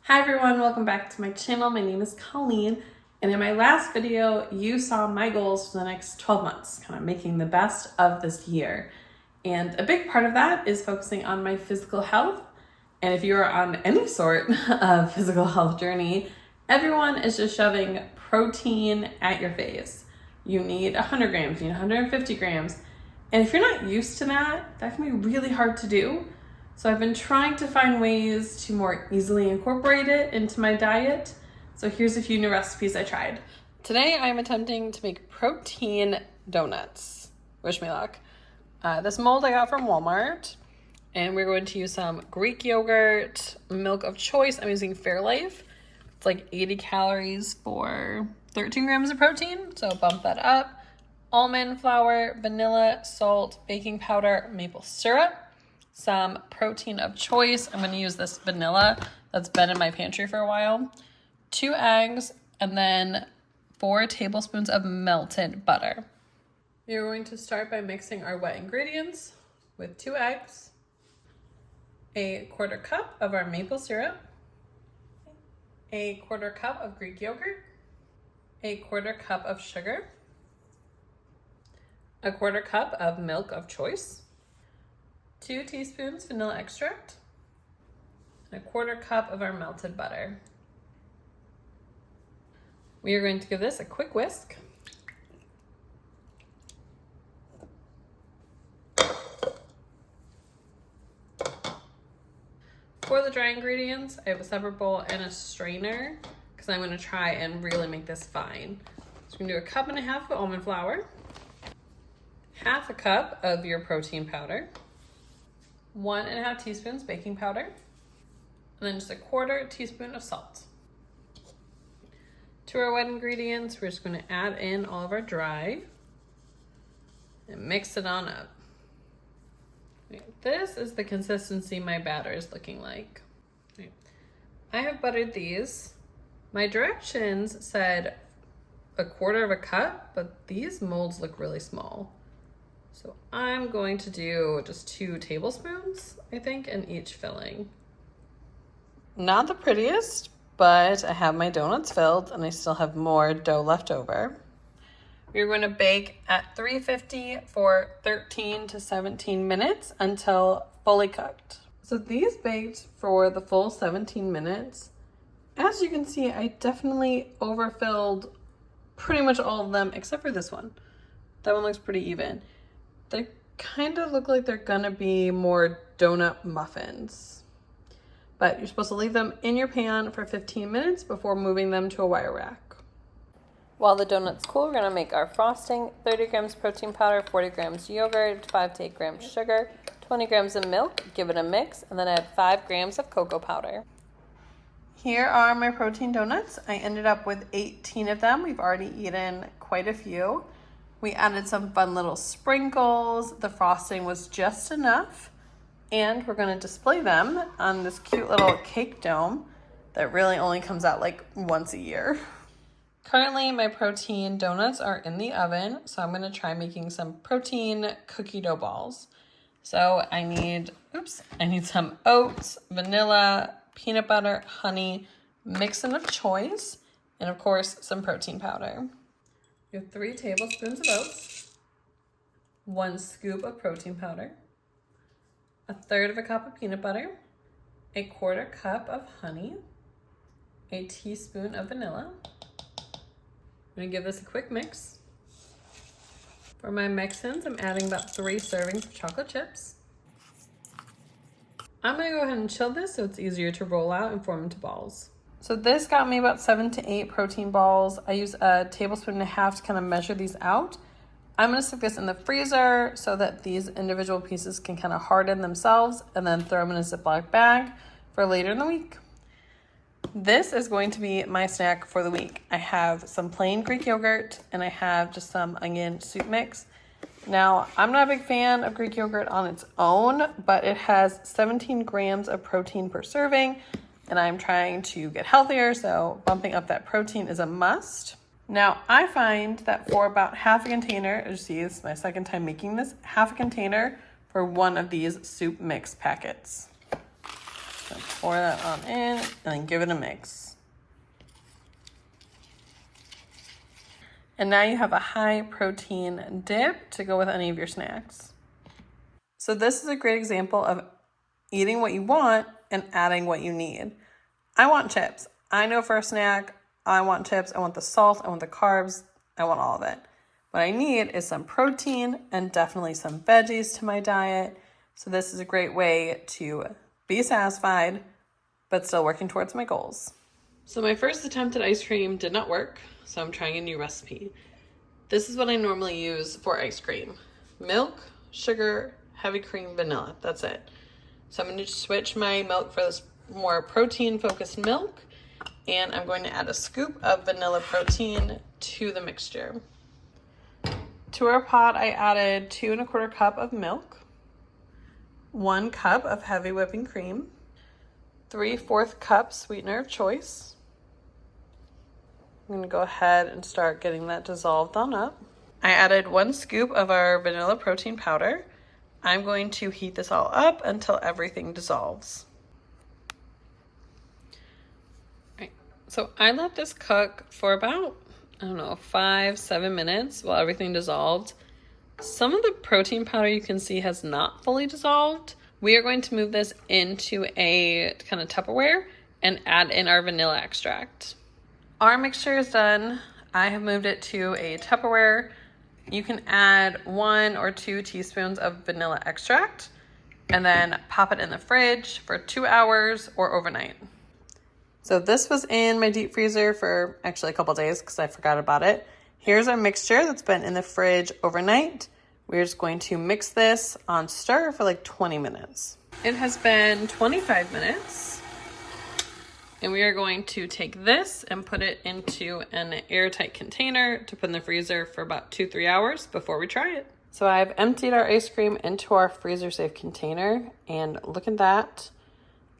Hi everyone, welcome back to my channel. My name is Colleen, and in my last video, you saw my goals for the next 12 months, kind of making the best of this year. And a big part of that is focusing on my physical health. And if you are on any sort of physical health journey, everyone is just shoving protein at your face. You need 100 grams, you need 150 grams. And if you're not used to that, that can be really hard to do. So I've been trying to find ways to more easily incorporate it into my diet. So here's a few new recipes I tried. Today I'm attempting to make protein donuts. Wish me luck. This mold I got from Walmart, and we're going to use some Greek yogurt, milk of choice. I'm using Fairlife. It's like 80 calories for 13 grams of protein, so bump that up. Almond flour, vanilla, salt, baking powder, maple syrup, some protein of choice. I'm going to use this vanilla that's been in my pantry for a while. 2 eggs, and then 4 tablespoons of melted butter. We're going to start by mixing our wet ingredients with 2 eggs, a 1/4 cup of our maple syrup, a 1/4 cup of Greek yogurt, a 1/4 cup of sugar, a 1/4 cup of milk of choice, 2 teaspoons vanilla extract, and a 1/4 cup of our melted butter. We are going to give this a quick whisk. For the dry ingredients, I have a separate bowl and a strainer because I'm going to try and really make this fine. So we're going to do 1.5 cups of almond flour, 1/2 cup of your protein powder, 1.5 teaspoons baking powder, and then just a 1/4 teaspoon of salt. To our wet ingredients, we're just going to add in all of our dry and mix it on up. This is the consistency my batter is looking like. I have buttered these. My directions said 1/4 cup, but these molds look really small. So I'm going to do just 2 tablespoons, I think, in each filling. Not the prettiest, but I have my donuts filled and I still have more dough left over. We're going to bake at 350 for 13 to 17 minutes until fully cooked. So these baked for the full 17 minutes. As you can see, I definitely overfilled pretty much all of them except for this one. That one looks pretty even. They kind of look like they're gonna be more donut muffins. But you're supposed to leave them in your pan for 15 minutes before moving them to a wire rack. While the donuts cool, we're gonna make our frosting. 30 grams protein powder, 40 grams yogurt, 5 to 8 grams sugar, 20 grams of milk, give it a mix, and then add 5 grams of cocoa powder. Here are my protein donuts. I ended up with 18 of them. We've already eaten quite a few. We added some fun little sprinkles. The frosting was just enough. And we're gonna display them on this cute little cake dome that really only comes out like once a year. Currently, my protein donuts are in the oven, so I'm gonna try making some protein cookie dough balls. So I need some oats, vanilla, peanut butter, honey, mixin of choice, and of course, some protein powder. You have 3 tablespoons of oats, 1 scoop of protein powder, 1/3 cup of peanut butter, a 1/4 cup of honey, a teaspoon of vanilla. I'm gonna give this a quick mix. For my mix-ins, I'm adding about 3 servings of chocolate chips. I'm gonna go ahead and chill this so it's easier to roll out and form into balls. So this got me about 7 to 8 protein balls. I use a 1.5 tablespoons to kind of measure these out. I'm gonna stick this in the freezer so that these individual pieces can kind of harden themselves, and then throw them in a Ziploc bag for later in the week. This is going to be my snack for the week. I have some plain Greek yogurt and I have just some onion soup mix. Now, I'm not a big fan of Greek yogurt on its own, but it has 17 grams of protein per serving, and I'm trying to get healthier, so bumping up that protein is a must. Now, I find that for about half a container, as you see, it's my second time making this, half a container for one of these soup mix packets. So pour that on in and then give it a mix. And now you have a high protein dip to go with any of your snacks. So this is a great example of eating what you want and adding what you need. I want chips. I know for a snack, I want chips. I want the salt. I want the carbs. I want all of it. What I need is some protein and definitely some veggies to my diet. So this is a great way to be satisfied, but still working towards my goals. So my first attempt at ice cream did not work, so I'm trying a new recipe. This is what I normally use for ice cream. Milk, sugar, heavy cream, vanilla. That's it. So I'm going to switch my milk for this more protein-focused milk, and I'm going to add a scoop of vanilla protein to the mixture. To our pot, I added 2 1/4 cups of milk, 1 cup of heavy whipping cream, 3/4 cup sweetener of choice. I'm going to go ahead and start getting that dissolved on up. I added 1 scoop of our vanilla protein powder. I'm going to heat this all up until everything dissolves. All right, so I let this cook for about, 5-7 minutes while everything dissolved. Some of the protein powder you can see has not fully dissolved. We are going to move this into a kind of Tupperware and add in our vanilla extract. Our mixture is done. I have moved it to a Tupperware. You can add 1 or 2 teaspoons of vanilla extract and then pop it in the fridge for 2 hours or overnight. So this was in my deep freezer for actually a couple days because I forgot about it. Here's our mixture that's been in the fridge overnight. We're just going to mix this on stir for like 20 minutes. It has been 25 minutes. And we are going to take this and put it into an airtight container to put in the freezer for about 2-3 hours before we try it. So I've emptied our ice cream into our freezer safe container, and look at that.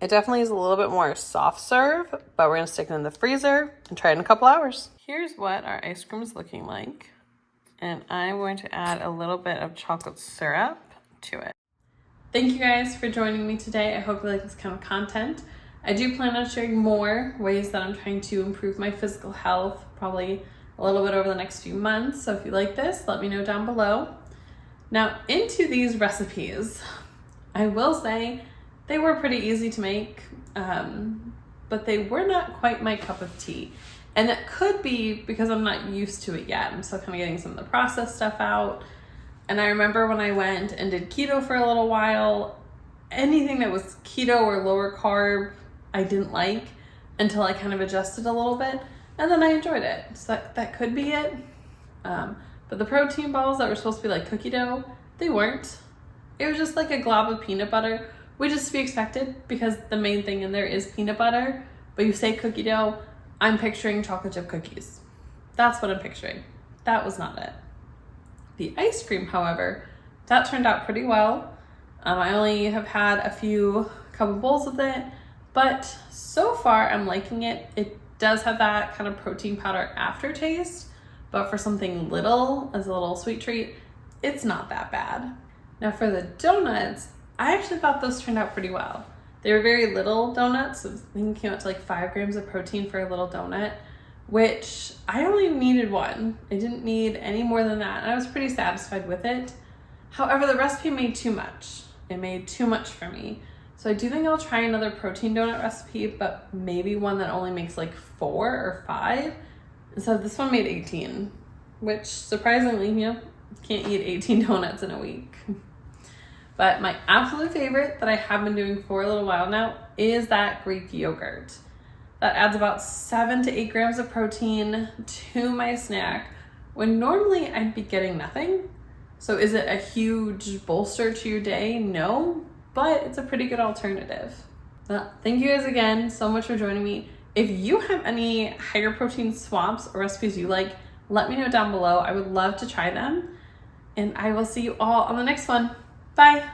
It definitely is a little bit more soft serve, but we're gonna stick it in the freezer and try it in a couple hours. Here's what our ice cream is looking like. And I'm going to add a little bit of chocolate syrup to it. Thank you guys for joining me today. I hope you like this kind of content. I do plan on sharing more ways that I'm trying to improve my physical health, probably a little bit over the next few months. So if you like this, let me know down below. Now into these recipes, I will say they were pretty easy to make, but they were not quite my cup of tea. And it could be because I'm not used to it yet. I'm still kind of getting some of the processed stuff out. And I remember when I went and did keto for a little while, anything that was keto or lower carb, I didn't like until I kind of adjusted a little bit, and then I enjoyed it. So that could be it. But the protein balls that were supposed to be like cookie dough, they weren't. It was just like a glob of peanut butter, which is to be expected because the main thing in there is peanut butter. But you say cookie dough, I'm picturing chocolate chip cookies. That's what I'm picturing. That was not it. The ice cream, however, that turned out pretty well. I only have had a couple bowls of it, but so far I'm liking it. It does have that kind of protein powder aftertaste, but for something little, as a little sweet treat, it's not that bad. Now for the donuts, I actually thought those turned out pretty well. They were very little donuts, so I think it came out to like 5 grams of protein for a little donut, which I only needed 1. I didn't need any more than that, and I was pretty satisfied with it. However, the recipe made too much. It made too much for me. So I do think I'll try another protein donut recipe, but maybe one that only makes like 4 or 5. And so this one made 18, which surprisingly, can't eat 18 donuts in a week. But my absolute favorite that I have been doing for a little while now is that Greek yogurt. That adds about 7 to 8 grams of protein to my snack when normally I'd be getting nothing. So is it a huge bolster to your day? No, but it's a pretty good alternative. Well, thank you guys again so much for joining me. If you have any higher protein swaps or recipes you like, let me know down below. I would love to try them. And I will see you all on the next one. Bye.